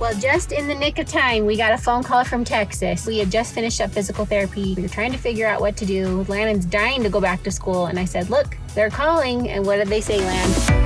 Well, just in the nick of time, we got a phone call from Texas. We had just finished up physical therapy. We were trying to figure out what to do. Landon's dying to go back to school. And I said, look, they're calling. And what did they say, Land?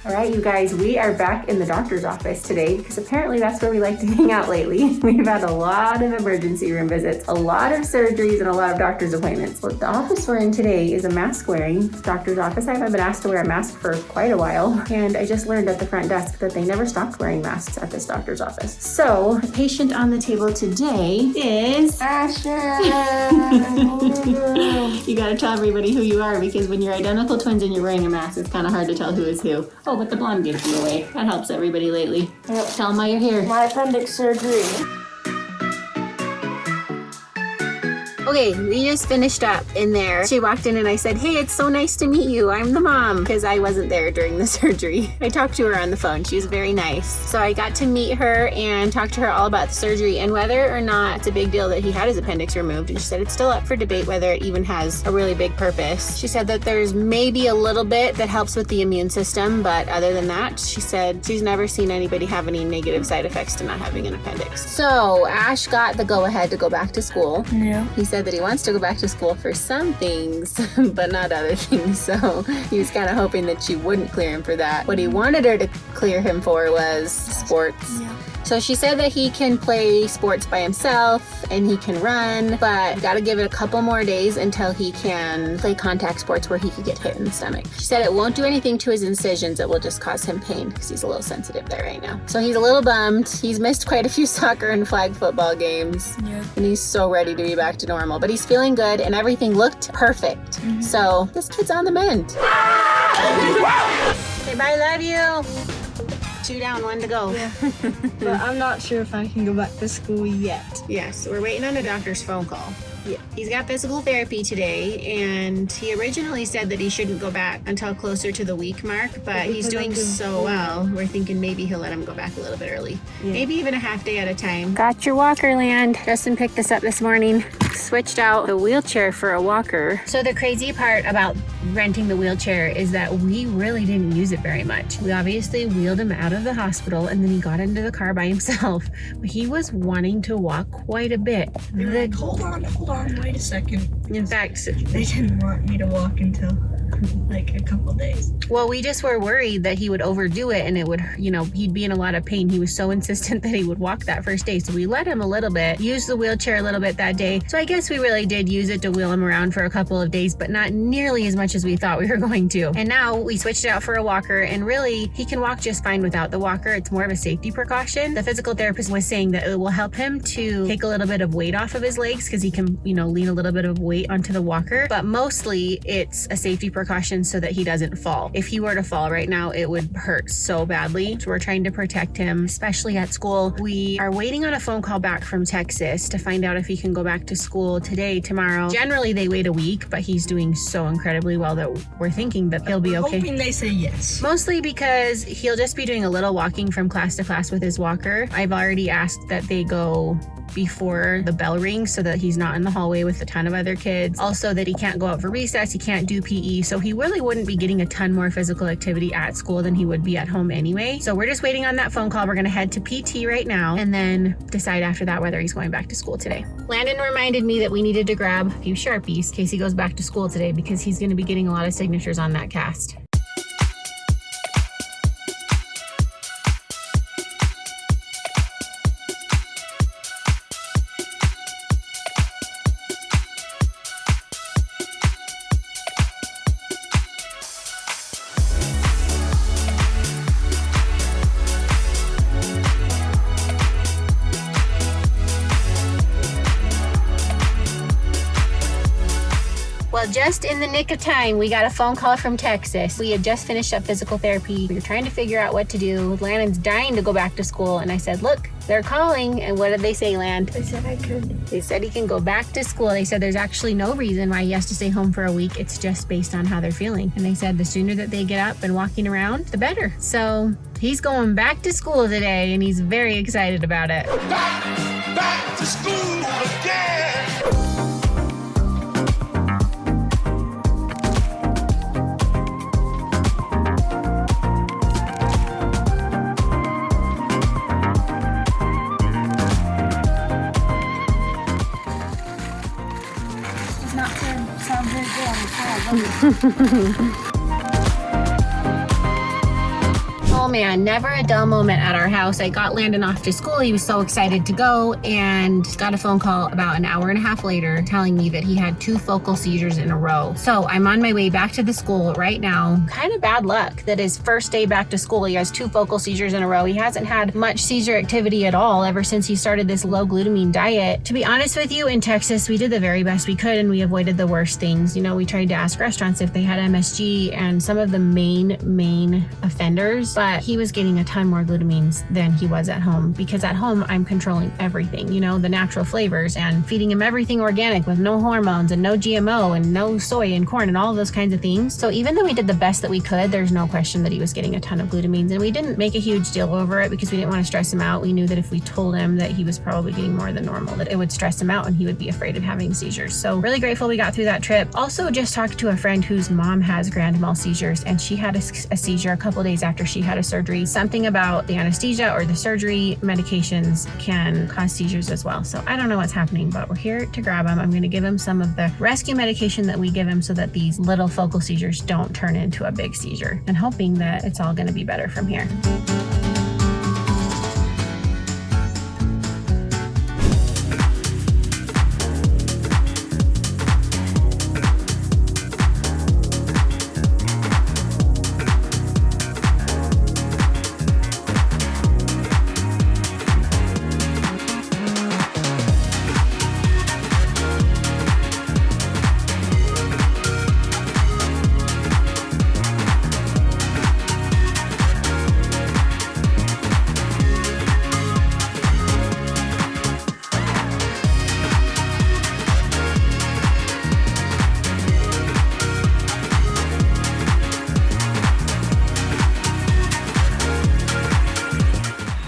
All right, you guys, we are back in the doctor's office today because apparently that's where we like to hang out lately. We've had a lot of emergency room visits, a lot of surgeries, and a lot of doctor's appointments. Well, the office we're in today is a mask-wearing doctor's office. I haven't been asked to wear a mask for quite a while, and I just learned at the front desk that they never stopped wearing masks at this doctor's office. So, the patient on the table today is... Asher! You gotta tell everybody who you are because when you're identical twins and you're wearing a mask, it's kind of hard to tell who is who. Oh, but the blonde gives you away. That helps everybody lately. Yep. Tell them why you're here. My appendix surgery. Okay, we just finished up in there. She walked in and I said, hey, it's so nice to meet you. I'm the mom, because I wasn't there during the surgery. I talked to her on the phone. She was very nice. So I got to meet her and talk to her all about the surgery and whether or not it's a big deal that he had his appendix removed. And she said it's still up for debate whether it even has a really big purpose. She said that there's maybe a little bit that helps with the immune system, but other than that, she said she's never seen anybody have any negative side effects to not having an appendix. So Ash got the go-ahead to go back to school. Yeah. He said that he wants to go back to school for some things, but not other things. So he was kind of hoping that she wouldn't clear him for that. What he wanted her to clear him for was sports. Yeah. So she said that he can play sports by himself and he can run, but gotta give it a couple more days until he can play contact sports where he could get hit in the stomach. She said it won't do anything to his incisions. It will just cause him pain because he's a little sensitive there right now. So he's a little bummed. He's missed quite a few soccer and flag football games. Yeah. And he's so ready to be back to normal, but he's feeling good and everything looked perfect. Mm-hmm. So this kid's on the mend. Okay, bye, love you. 2 down, 1 to go. Yeah. But I'm not sure if I can go back to school yet. Yes, we're waiting on a doctor's phone call. Yeah. He's got physical therapy today, and he originally said that he shouldn't go back until closer to the week mark, but he's doing so well, we're thinking maybe he'll let him go back a little bit early. Yeah. Maybe even a half day at a time. Got your walker, Land. Justin picked this up this morning. Switched out the wheelchair for a walker. So the crazy part about renting the wheelchair is that we really didn't use it very much. We obviously wheeled him out of the hospital and then he got into the car by himself. But he was wanting to walk quite a bit. Hold on, wait a second. In fact, They didn't want me to walk until like a couple days. well, we just were worried that he would overdo it and it would, he'd be in a lot of pain. He was so insistent that he would walk that first day. So we let him a little bit, use the wheelchair a little bit that day. So I guess we really did use it to wheel him around for a couple of days, but not nearly as much as we thought we were going to. And now we switched it out for a walker and really he can walk just fine without the walker. It's more of a safety precaution. The physical therapist was saying that it will help him to take a little bit of weight off of his legs because he can, lean a little bit of weight onto the walker, but mostly it's a safety precaution so that he doesn't fall. If he were to fall right now, it would hurt so badly. So we're trying to protect him, especially at school. We are waiting on a phone call back from Texas to find out if he can go back to school today, tomorrow. Generally, they wait a week, but he's doing so incredibly well that we're thinking that he'll be okay. Hoping they say yes. Mostly because he'll just be doing a little walking from class to class with his walker. I've already asked that they go before the bell rings so that he's not in the hallway with a ton of other kids. Also that he can't go out for recess, he can't do PE, so he really wouldn't be getting a ton more physical activity at school than he would be at home anyway. So we're just waiting on that phone call. We're gonna head to PT right now and then decide after that whether he's going back to school today. Landon reminded me that we needed to grab a few Sharpies in case he goes back to school today because he's gonna be getting a lot of signatures on that cast. Well, just in the nick of time, we got a phone call from Texas. We had just finished up physical therapy. We were trying to figure out what to do. Landon's dying to go back to school. And I said, look, they're calling. And what did they say, Land? They said I could. They said he can go back to school. They said there's actually no reason why he has to stay home for a week. It's just based on how they're feeling. And they said the sooner that they get up and walking around, the better. So he's going back to school today, and he's very excited about it. Back to school again. It's not going to sound very good on the call. Oh man, never a dull moment at our house. I got Landon off to school. He was so excited to go and got a phone call about an hour and a half later telling me that he had 2 focal seizures in a row. So I'm on my way back to the school right now. Kind of bad luck that his first day back to school, he has 2 focal seizures in a row. He hasn't had much seizure activity at all ever since he started this low glutamine diet. To be honest with you, in Texas, we did the very best we could and we avoided the worst things. You know, we tried to ask restaurants if they had MSG and some of the main offenders, but he was getting a ton more glutamines than he was at home, because at home I'm controlling everything, you know, the natural flavors and feeding him everything organic with no hormones and no GMO and no soy and corn and all of those kinds of things. So even though we did the best that we could, there's no question that he was getting a ton of glutamines, and we didn't make a huge deal over it because we didn't want to stress him out. We knew that if we told him that he was probably getting more than normal, that it would stress him out and he would be afraid of having seizures. So really grateful we got through that trip. Also just talked to a friend whose mom has grand mal seizures, and she had a seizure a couple days after she had a surgery. Something about the anesthesia or the surgery medications can cause seizures as well. So I don't know what's happening, but we're here to grab him. I'm going to give him some of the rescue medication that we give him so that these little focal seizures don't turn into a big seizure, and hoping that it's all going to be better from here.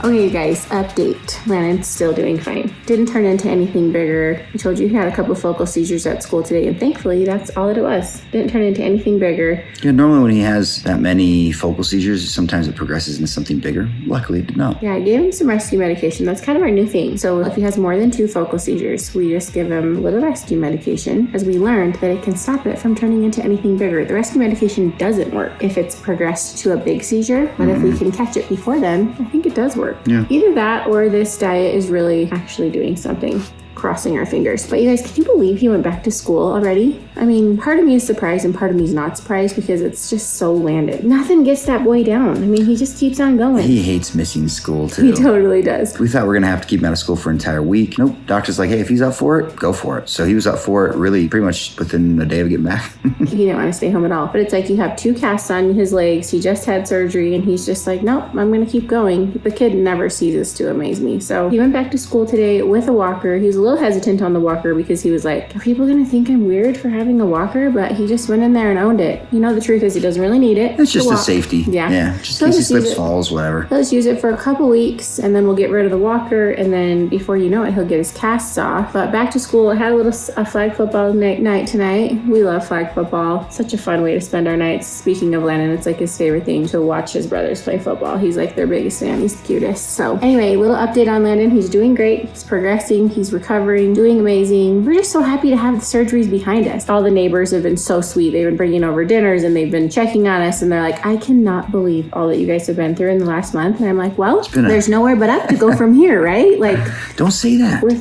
Okay, guys, update. Landon's still doing fine. Didn't turn into anything bigger. I told you he had a couple focal seizures at school today, and thankfully that's all that it was. Didn't turn into anything bigger. Yeah, normally when he has that many focal seizures, sometimes it progresses into something bigger. Luckily, it did not. Yeah, I gave him some rescue medication. That's kind of our new thing. So if he has more than 2 focal seizures, we just give him a little rescue medication, as we learned that it can stop it from turning into anything bigger. The rescue medication doesn't work if it's progressed to a big seizure, but if we can catch it before then, I think it does work. Yeah. Either that or this diet is really actually doing something. Crossing our fingers. But you guys, can you believe he went back to school already? I mean, part of me is surprised and part of me is not surprised because it's just so landed. Nothing gets that boy down. I mean, he just keeps on going. He hates missing school too. He totally does. We thought we were going to have to keep him out of school for an entire week. Nope. Doctor's like, hey, if he's up for it, go for it. So he was up for it really pretty much within a day of getting back. He didn't want to stay home at all. But it's like you have 2 casts on his legs. He just had surgery and he's just like, nope, I'm going to keep going. The kid never ceases to amaze me. So he went back to school today with a walker. He was a little hesitant on the walker because he was like, are people going to think I'm weird for having a walker? But he just went in there and owned it. You know, the truth is he doesn't really need it. It's just a safety. Yeah. Just in case he slips, falls, whatever. He'll just use it for a couple weeks and then we'll get rid of the walker, and then before you know it, he'll get his casts off. But back to school, I had a flag football night tonight. We love flag football. Such a fun way to spend our nights. Speaking of Landon, it's like his favorite thing to watch his brothers play football. He's like their biggest fan. He's the cutest. So anyway, little update on Landon. He's doing great. He's progressing. He's recovering, doing amazing. We're just so happy to have the surgeries behind us. All the neighbors have been so sweet. They've been bringing over dinners and they've been checking on us, and they're like, I cannot believe all that you guys have been through in the last month. And I'm like, well, there's nowhere but up to go from here, right? Like, don't say that. We're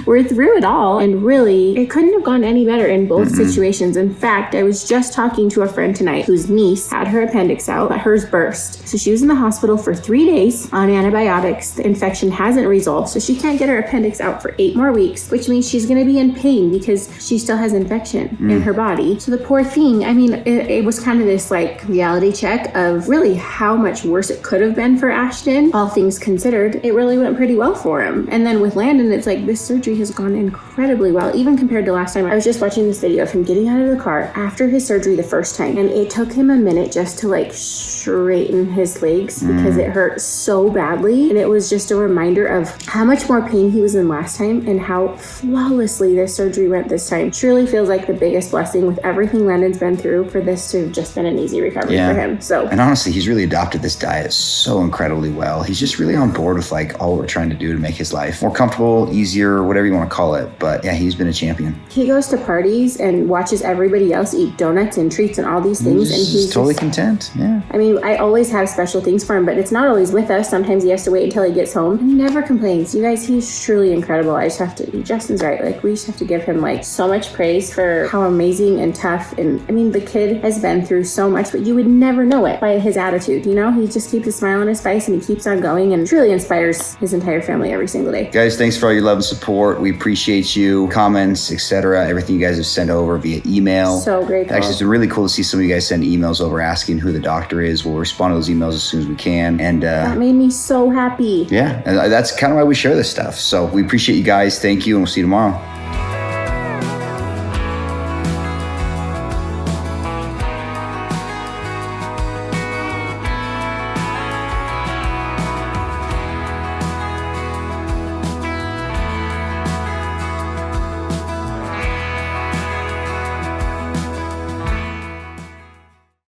we're through it all. And really, it couldn't have gone any better in both situations. In fact, I was just talking to a friend tonight whose niece had her appendix out, but hers burst. So she was in the hospital for 3 days on antibiotics. The infection hasn't resolved, so she can't get her appendix out for 8 more weeks, which means she's going to be in pain because she still has infection in her body. So the poor thing, I mean, it was kind of this like reality check of really how much worse it could have been for Ashton. All things considered, it really went pretty well for him. And then with Landon, it's like this surgery has gone incredibly well, even compared to last time. I was just watching this video of him getting out of the car after his surgery the first time, and it took him a minute just to like straighten his legs because it hurt so badly. And it was just a reminder of how much more pain he was in last time and how flawlessly this surgery went this time. Truly feels like the biggest blessing with everything Landon's been through for this to have just been an easy recovery for him. So, and honestly, he's really adopted this diet so incredibly well. He's just really on board with like all we're trying to do to make his life more comfortable, easier, whatever you want to call it. But yeah, he's been a champion. He goes to parties and watches everybody else eat donuts and treats and all these things, and he's totally content. Yeah. I mean, I always have special things for him, but it's not always with us. Sometimes he has to wait until he gets home, and he never complains. You guys, he's truly incredible. I just have to, Justin's right. Like, we just have to give him like so much praise for how amazing and tough. And I mean, the kid has been through so much, but you would never know it by his attitude. You know, he just keeps a smile on his face and he keeps on going and truly inspires his entire family every single day. Guys, thanks for all your love and support. We appreciate you, comments, etc. Everything you guys have sent over via email. So grateful. Actually, it's been really cool to see some of you guys send emails over asking who the doctor is. We'll respond to those emails as soon as we can. And that made me so happy. Yeah, and that's kind of why we share this stuff. So we appreciate you guys. Thank you, and we'll see you tomorrow.